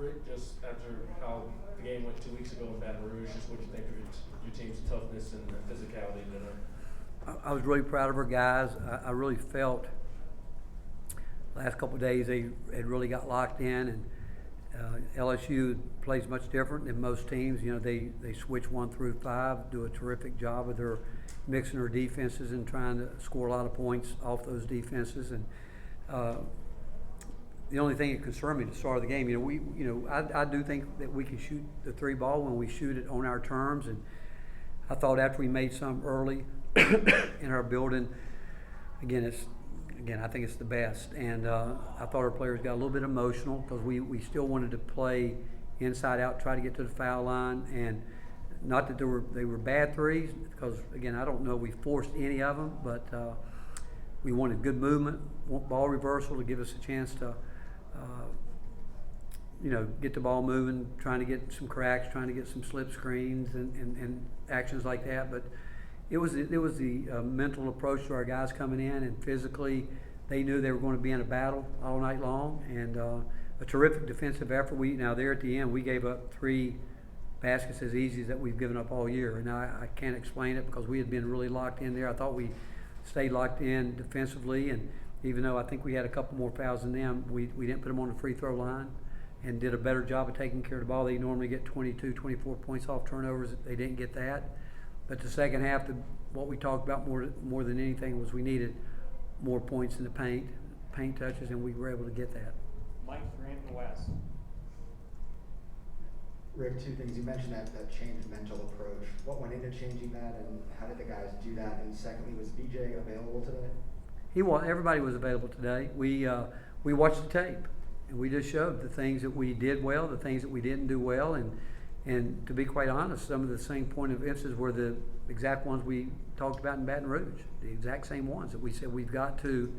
Rick, just after how the game went 2 weeks ago in Baton Rouge, just what do you think of your team's toughness and physicality tonight? I was really proud of our guys. I really felt last couple of days they had really got locked in, and LSU plays much different than most teams. You know, they switch 1 through 5, do a terrific job of their mixing their defenses and trying to score a lot of points off those defenses. And the only thing that concerned me at the start of the game, I do think that we can shoot the 3 ball when we shoot it on our terms. And I thought after we made some early in our building, again, I think it's the best. And I thought our players got a little bit emotional because we still wanted to play inside out, try to get to the foul line. And not that they were bad threes, because, again, I don't know if we forced any of them, but we wanted good movement, ball reversal to give us a chance to, get the ball moving, trying to get some cracks, trying to get some slip screens and actions like that. But it was the mental approach to our guys coming in, and physically they knew they were going to be in a battle all night long, and a terrific defensive effort. Now there at the end we gave up 3 baskets as easy as that we've given up all year, and I can't explain it because we had been really locked in there. I thought we stayed locked in defensively, and even though I think we had a couple more fouls than them, we didn't put them on the free throw line and did a better job of taking care of the ball. They normally get 22, 24 points off turnovers. They didn't get that. But the second half, what we talked about more than anything was we needed more points in the paint touches, and we were able to get that. Mike Grant West. Rick, 2 things. You mentioned that changed mental approach. What went into changing that, and how did the guys do that? And secondly, was BJ available today? Everybody was available today. We watched the tape, and we just showed the things that we did well, the things that we didn't do well, and to be quite honest, some of the same point of emphasis were the exact ones we talked about in Baton Rouge, the exact same ones that we said we got to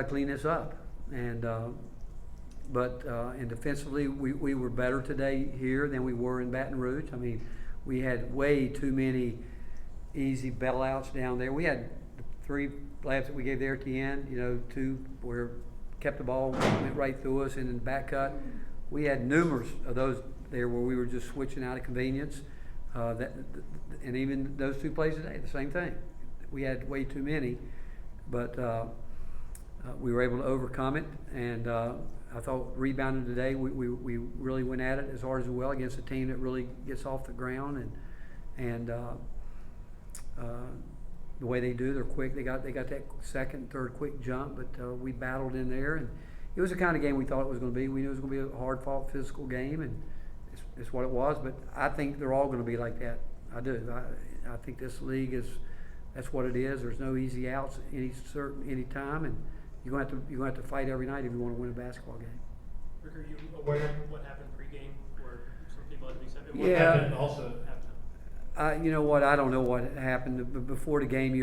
clean this up. And defensively, we were better today here than we were in Baton Rouge. I mean, we had way too many easy bailouts down there. We had 3 layups that we gave there at the end, 2 where kept the ball, went right through us, and then back cut. We had numerous of those there where we were just switching out of convenience. And even those 2 plays today, the same thing. We had way too many, but we were able to overcome it. And I thought rebounding today, we really went at it as hard as well against a team that really gets off the ground and the way they do, they're quick. They got that second, third quick jump, but we battled in there, and it was the kind of game we thought it was going to be. We knew it was going to be a hard-fought physical game, and it's what it was. But I think they're all going to be like that. I do. I think this league that's what it is. There's no easy outs any time, and you're going to have to fight every night if you want to win a basketball game. Rick, are you aware of what happened pregame, where some people had to be sent? Yeah. Happened also halftime? You know what? I don't know what happened. But before the game, I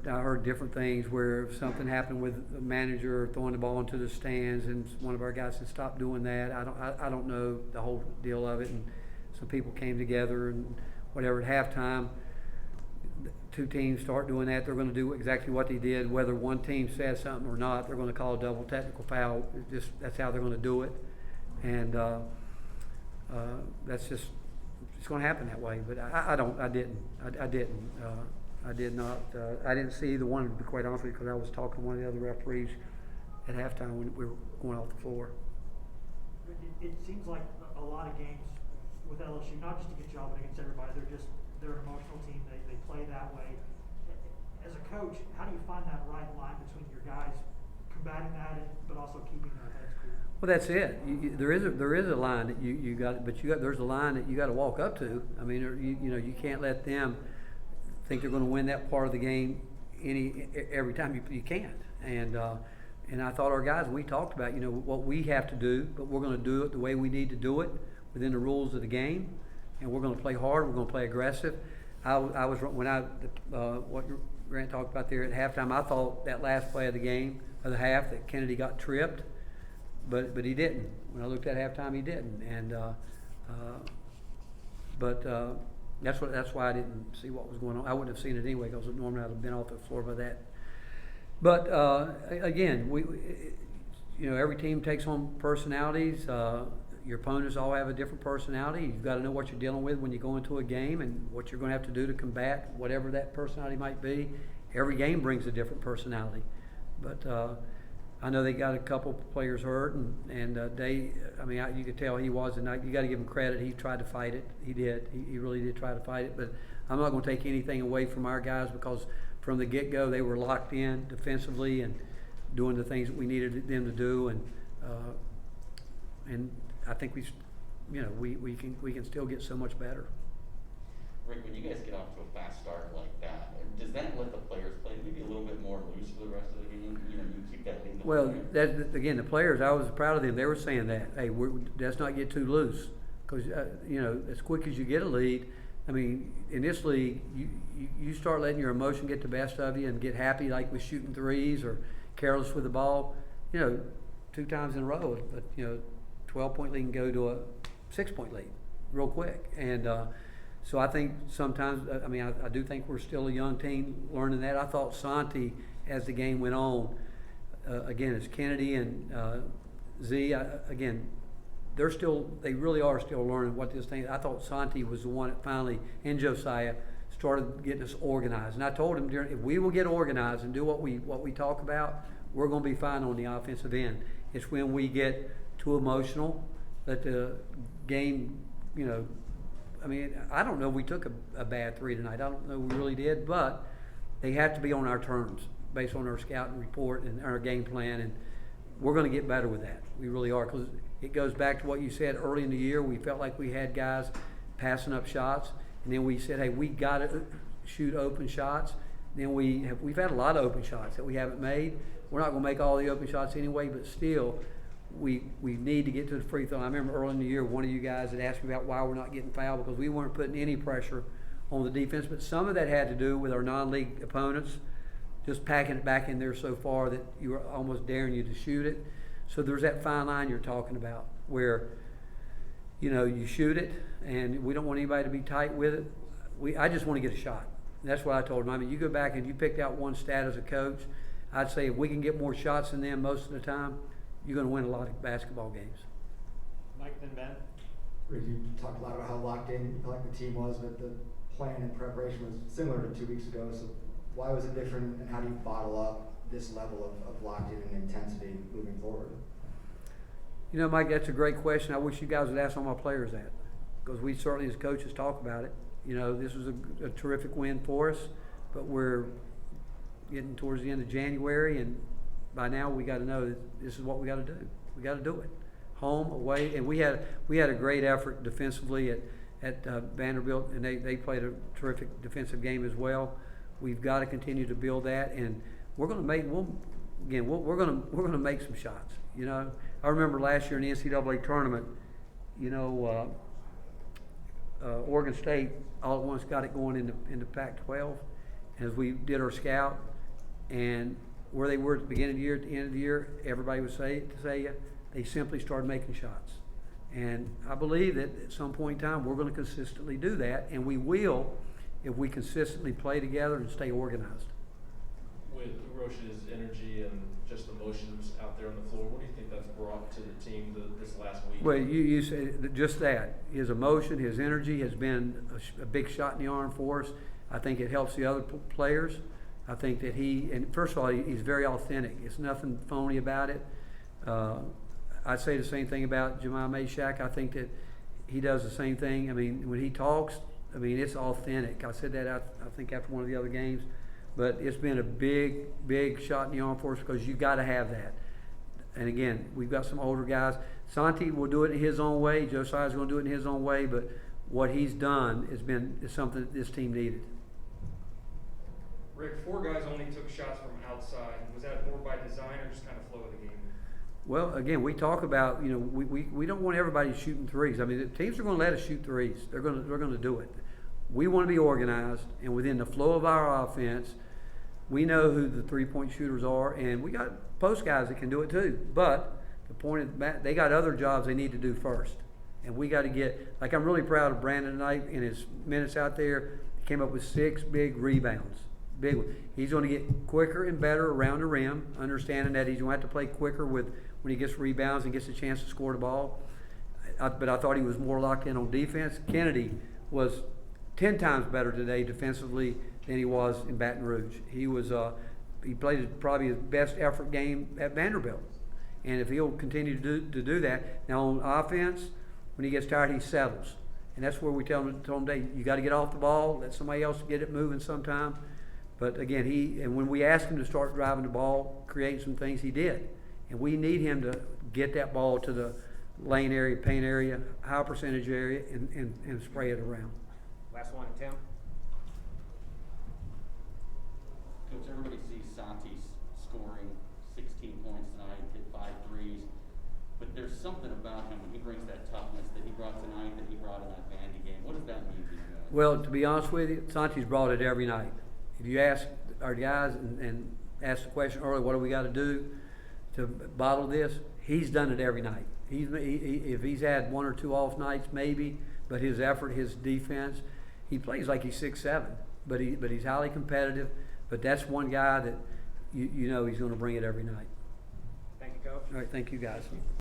heard different things where if something happened with a manager throwing the ball into the stands, and one of our guys said stop doing that. I don't know the whole deal of it, and some people came together and whatever at halftime. 2 teams start doing that, they're going to do exactly what they did. Whether one team says something or not, they're going to call a double technical foul. That's how they're going to do it, and that's just it's going to happen that way. But I did not. I didn't see either one, to be quite honest with you, because I was talking to one of the other referees at halftime when we were going off the floor. It seems like a lot of games with LSU, not just against y'all, but against everybody, they're an emotional team. They play that way. As a coach, how do you find that right line between your guys combating that, but also keeping their heads cool? Well, that's it. There is a line that you got, but there's a line that you got to walk up to. I mean, you can't let them think they're going to win that part of the game every time. You can't. And I thought our guys, we talked about what we have to do, but we're going to do it the way we need to do it within the rules of the game, and we're going to play hard. We're going to play aggressive. What Grant talked about there at halftime, I thought that last play of the game, of the half, that Kennedy got tripped, but he didn't. When I looked at halftime, he didn't, and that's why I didn't see what was going on. I wouldn't have seen it anyway, because normally I'd have been off the floor by that. But again, every team takes on personalities. Your opponents all have a different personality. You've got to know what you're dealing with when you go into a game and what you're going to have to do to combat whatever that personality might be. Every game brings a different personality. But I know they got a couple players hurt, and you could tell he was, and you got to give him credit. He tried to fight it. He did. He really did try to fight it. But I'm not going to take anything away from our guys, because from the get-go they were locked in defensively and doing the things that we needed them to do, and I think we can still get so much better. Rick, when you guys get off to a fast start like that, does that let the players play maybe a little bit more loose for the rest of the game? You keep that lead. Well, again, the players, I was proud of them. They were saying that, hey, let's not get too loose, because as quick as you get a lead, I mean, in this league, you start letting your emotion get the best of you and get happy, like with shooting threes or careless with the ball. 2 times in a row, but 12-point lead can go to a 6-point lead real quick, and so I think sometimes, I do think we're still a young team learning that. I thought Santi, as the game went on, again, as Kennedy and Z, they really are still learning what this thing. I thought Santi was the one that finally, and Josiah, started getting us organized. And I told him, if we will get organized and do what we talk about, we're going to be fine on the offensive end. It's when we get too emotional that the game, I don't know if we took a bad 3 tonight. I don't know if we really did, but they have to be on our terms based on our scouting report and our game plan, and we're going to get better with that. We really are, because it goes back to what you said early in the year. We felt like we had guys passing up shots, and then we said, hey, we got to shoot open shots. Then we've had a lot of open shots that we haven't made. We're not going to make all the open shots anyway, but still, we need to get to the free throw. I remember early in the year, one of you guys had asked me about why we're not getting fouled, because we weren't putting any pressure on the defense. But some of that had to do with our non-league opponents just packing it back in there so far that you were almost daring you to shoot it. So there's that fine line you're talking about where, you shoot it, and we don't want anybody to be tight with it. I just want to get a shot. That's what I told them. You go back and you picked out one stat as a coach. I'd say if we can get more shots than them most of the time, you're going to win a lot of basketball games. Mike, then Ben. Rick, you talked a lot about how locked in you felt like the team was, but the plan and preparation was similar to 2 weeks ago. So why was it different, and how do you bottle up this level of locked in and intensity moving forward? Mike, that's a great question. I wish you guys would ask all my players that, because we certainly as coaches talk about it. This was a terrific win for us, but we're getting towards the end of January, and by now we got to know that this is what we got to do. We got to do it, home, away, and we had a great effort defensively at Vanderbilt, and they played a terrific defensive game as well. We've got to continue to build that, and we're going to make we're going to make some shots. I remember last year in the NCAA tournament, Oregon State all at once got it going in the Pac-12, as we did our scout, and where they were at the beginning of the year, at the end of the year, everybody would say they simply started making shots. And I believe that at some point in time, we're going to consistently do that, and we will if we consistently play together and stay organized. With Roche's energy and just emotions out there on the floor, what do you think that's brought to the team this last week? Well, you said just that. His emotion, his energy has been a big shot in the arm for us. I think it helps the other players. I think that first of all, he's very authentic. It's nothing phony about it. I say the same thing about Jemai Meshack. I think that he does the same thing. When he talks, it's authentic. I said that I think after one of the other games. But it's been a big, big shot in the arm for us, because you got to have that. And again, we've got some older guys. Santi will do it in his own way. Josiah's going to do it in his own way. But what he's done is something that this team needed. Rick, 4 guys only took shots from outside. Was that more by design or just kind of flow of the game? Well, again, we talk about, we don't want everybody shooting threes. The teams are going to let us shoot threes. They're going to do it. We want to be organized, and within the flow of our offense, we know who the three-point shooters are, and we got post guys that can do it too. But the point is, they got other jobs they need to do first. And we got to get, I'm really proud of Brandon tonight in his minutes out there. He came up with 6 big rebounds. Big one. He's going to get quicker and better around the rim, understanding that he's going to have to play quicker when he gets rebounds and gets a chance to score the ball. but I thought he was more locked in on defense. Kennedy was 10 times better today defensively than he was in Baton Rouge. He played probably his best effort game at Vanderbilt. And if he'll continue to do that, now on offense, when he gets tired, he settles. And that's where we told him today, you got to get off the ball, let somebody else get it moving sometime. But again, and when we asked him to start driving the ball, creating some things, he did. And we need him to get that ball to the lane area, paint area, high percentage area, and spray it around. Last one, Tim. Coach, everybody sees Santi's scoring 16 points tonight, hit 5 threes, but there's something about him when he brings that toughness that he brought tonight, that he brought in that Vandy game. What does that mean to you guys? Well, to be honest with you, Santi's brought it every night. If you ask our guys and ask the question earlier, what do we got to do to bottle this? He's done it every night. If he's had 1 or 2 off nights, maybe, but his effort, his defense, he plays like he's 6'7", but he's highly competitive. But that's one guy that you know he's going to bring it every night. Thank you, Coach. All right, thank you guys.